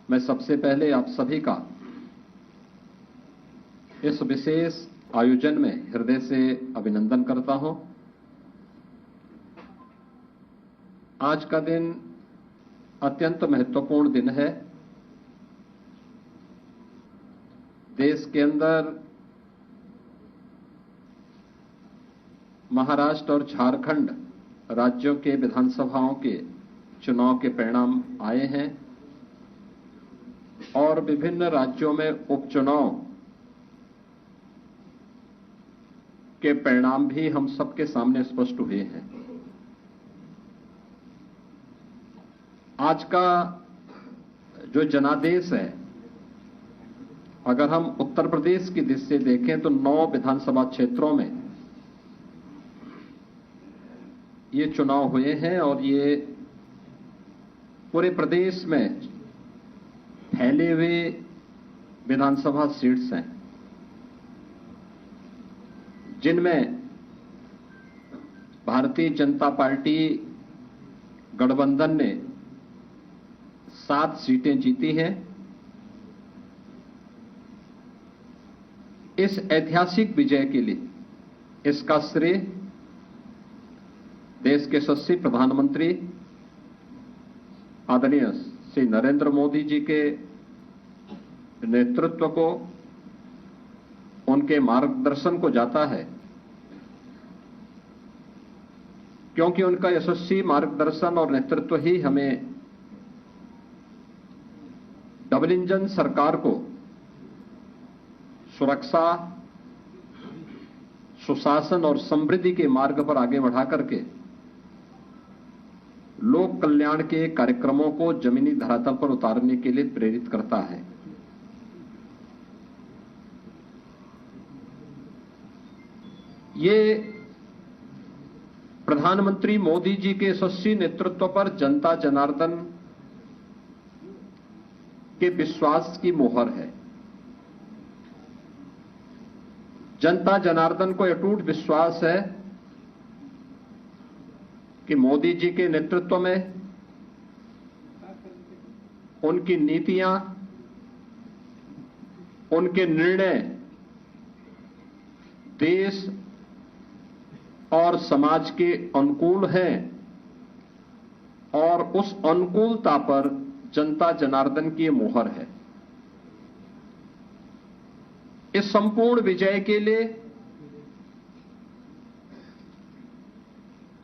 मैं सबसे पहले आप सभी का इस विशेष आयोजन में हृदय से अभिनंदन करता हूं। आज का दिन अत्यंत महत्वपूर्ण दिन है। देश के अंदर महाराष्ट्र और झारखंड राज्यों के विधानसभाओं के चुनाव के परिणाम आए हैं और विभिन्न राज्यों में उपचुनाव के परिणाम भी हम सबके सामने स्पष्ट हुए हैं। आज का जो जनादेश है, अगर हम उत्तर प्रदेश की दृष्टि से देखें तो 9 विधानसभा क्षेत्रों में ये चुनाव हुए हैं और ये पूरे प्रदेश में फैले हुए विधानसभा सीट्स हैं, जिनमें भारतीय जनता पार्टी गठबंधन ने 7 सीटें जीती हैं। इस ऐतिहासिक विजय के लिए इसका श्रेय देश के यशस्वी प्रधानमंत्री आदरणीय श्री नरेंद्र मोदी जी के नेतृत्व को, उनके मार्गदर्शन को जाता है, क्योंकि उनका यशस्वी मार्गदर्शन और नेतृत्व ही हमें डबल इंजन सरकार को सुरक्षा, सुशासन और समृद्धि के मार्ग पर आगे बढ़ा करके लोक कल्याण के कार्यक्रमों को जमीनी धरातल पर उतारने के लिए प्रेरित करता है। ये प्रधानमंत्री मोदी जी के यशस्वी नेतृत्व पर जनता जनार्दन के विश्वास की मोहर है। जनता जनार्दन को अटूट विश्वास है कि मोदी जी के नेतृत्व में उनकी नीतियां, उनके निर्णय देश और समाज के अनुकूल हैं और उस अनुकूलता पर जनता जनार्दन की मोहर है। इस संपूर्ण विजय के लिए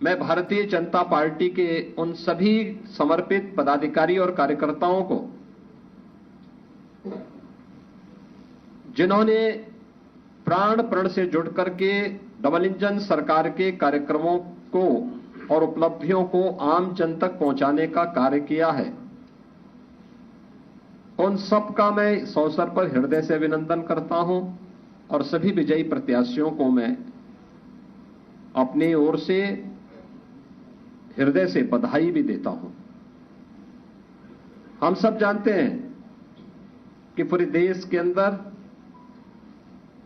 मैं भारतीय जनता पार्टी के उन सभी समर्पित पदाधिकारी और कार्यकर्ताओं को, जिन्होंने प्राण प्रण से जुड़ करके डबल इंजन सरकार के कार्यक्रमों को और उपलब्धियों को आम जन तक पहुंचाने का कार्य किया है, उन सब का मैं इस अवसर पर हृदय से अभिनंदन करता हूं और सभी विजयी प्रत्याशियों को मैं अपनी ओर से हृदय से बधाई भी देता हूं। हम सब जानते हैं कि पूरे देश के अंदर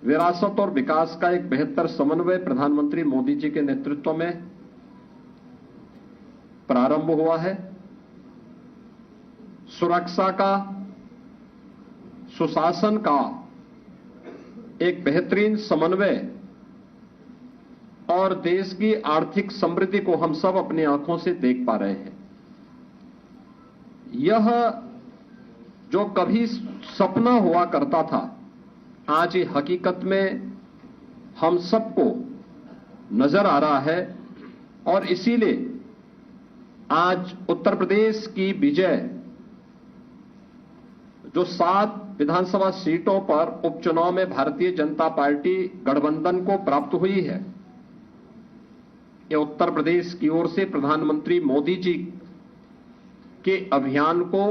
विरासत और विकास का एक बेहतर समन्वय प्रधानमंत्री मोदी जी के नेतृत्व में प्रारंभ हुआ है। सुरक्षा का, सुशासन का एक बेहतरीन समन्वय और देश की आर्थिक समृद्धि को हम सब अपनी आंखों से देख पा रहे हैं। यह जो कभी सपना हुआ करता था, आज ये हकीकत में हम सबको नजर आ रहा है और इसीलिए आज उत्तर प्रदेश की विजय जो 7 विधानसभा सीटों पर उपचुनाव में भारतीय जनता पार्टी गठबंधन को प्राप्त हुई है, ये उत्तर प्रदेश की ओर से प्रधानमंत्री मोदी जी के अभियान को,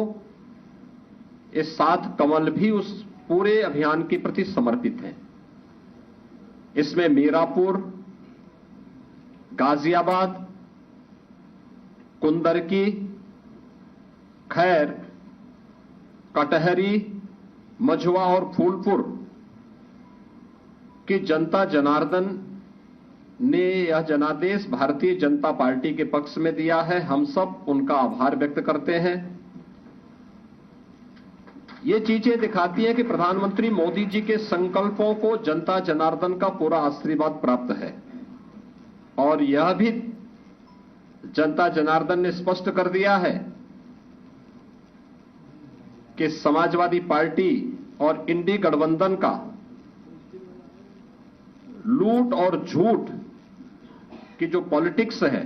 ये 7 कमल भी उस पूरे अभियान के प्रति समर्पित हैं। इसमें मीरापुर, गाजियाबाद, कुंदरकी, खैर, कटहरी, मझवा और फूलपुर की जनता जनार्दन ने यह जनादेश भारतीय जनता पार्टी के पक्ष में दिया है। हम सब उनका आभार व्यक्त करते हैं ये चीजें दिखाती हैं कि प्रधानमंत्री मोदी जी के संकल्पों को जनता जनार्दन का पूरा आशीर्वाद प्राप्त है और यह भी जनता जनार्दन ने स्पष्ट कर दिया है कि समाजवादी पार्टी और इंडी गठबंधन का लूट और झूठ की जो पॉलिटिक्स है,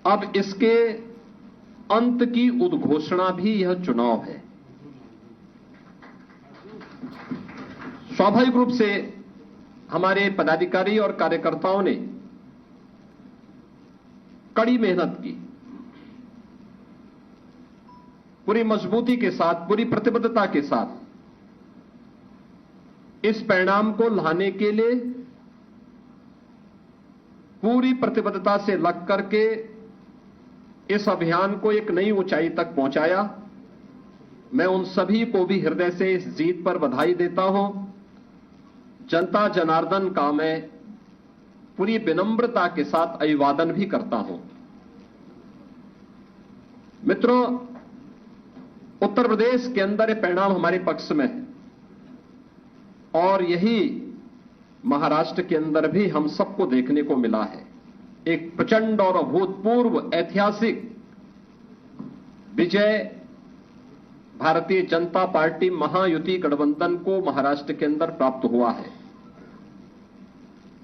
अब इसके अंत की उद्घोषणा भी यह चुनाव है। स्वाभाविक रूप से हमारे पदाधिकारी और कार्यकर्ताओं ने कड़ी मेहनत की, पूरी मजबूती के साथ, पूरी प्रतिबद्धता के साथ इस परिणाम को लाने के लिए पूरी प्रतिबद्धता से लग करके इस अभियान को एक नई ऊंचाई तक पहुंचाया। मैं उन सभी को भी हृदय से इस जीत पर बधाई देता हूं। जनता जनार्दन का मैं पूरी विनम्रता के साथ अभिवादन भी करता हूं। मित्रों, उत्तर प्रदेश के अंदर ये परिणाम हमारे पक्ष में है और यही महाराष्ट्र के अंदर भी हम सबको देखने को मिला है। एक प्रचंड और अभूतपूर्व ऐतिहासिक विजय भारतीय जनता पार्टी महायुति गठबंधन को महाराष्ट्र के अंदर प्राप्त हुआ है।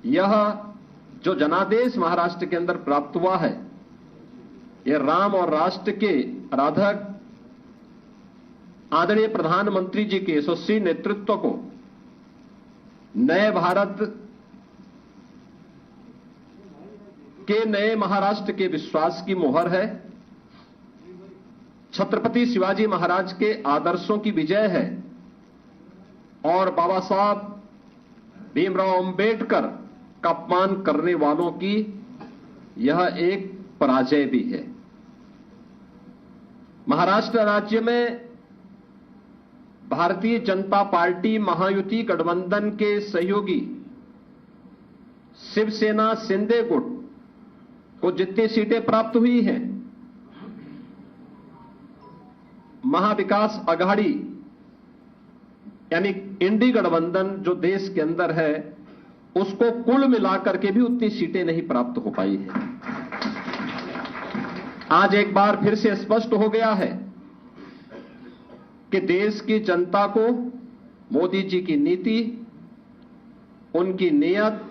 यह जो जनादेश महाराष्ट्र के अंदर प्राप्त हुआ है, यह राम और राष्ट्र के आराधक आदरणीय प्रधानमंत्री जी के यशस्वी नेतृत्व को नए भारत के नए महाराष्ट्र के विश्वास की मोहर है। छत्रपति शिवाजी महाराज के आदर्शों की विजय है और बाबा साहब भीमराव अंबेडकर का अपमान करने वालों की यह एक पराजय भी है। महाराष्ट्र राज्य में भारतीय जनता पार्टी महायुति गठबंधन के सहयोगी शिवसेना शिंदे गुट को जितनी सीटें प्राप्त हुई हैं, महाविकास आघाड़ी यानी इंडी गठबंधन जो देश के अंदर है, उसको कुल मिलाकर के भी उतनी सीटें नहीं प्राप्त हो पाई है। आज एक बार फिर से स्पष्ट हो गया है कि देश की जनता को मोदी जी की नीति, उनकी नीयत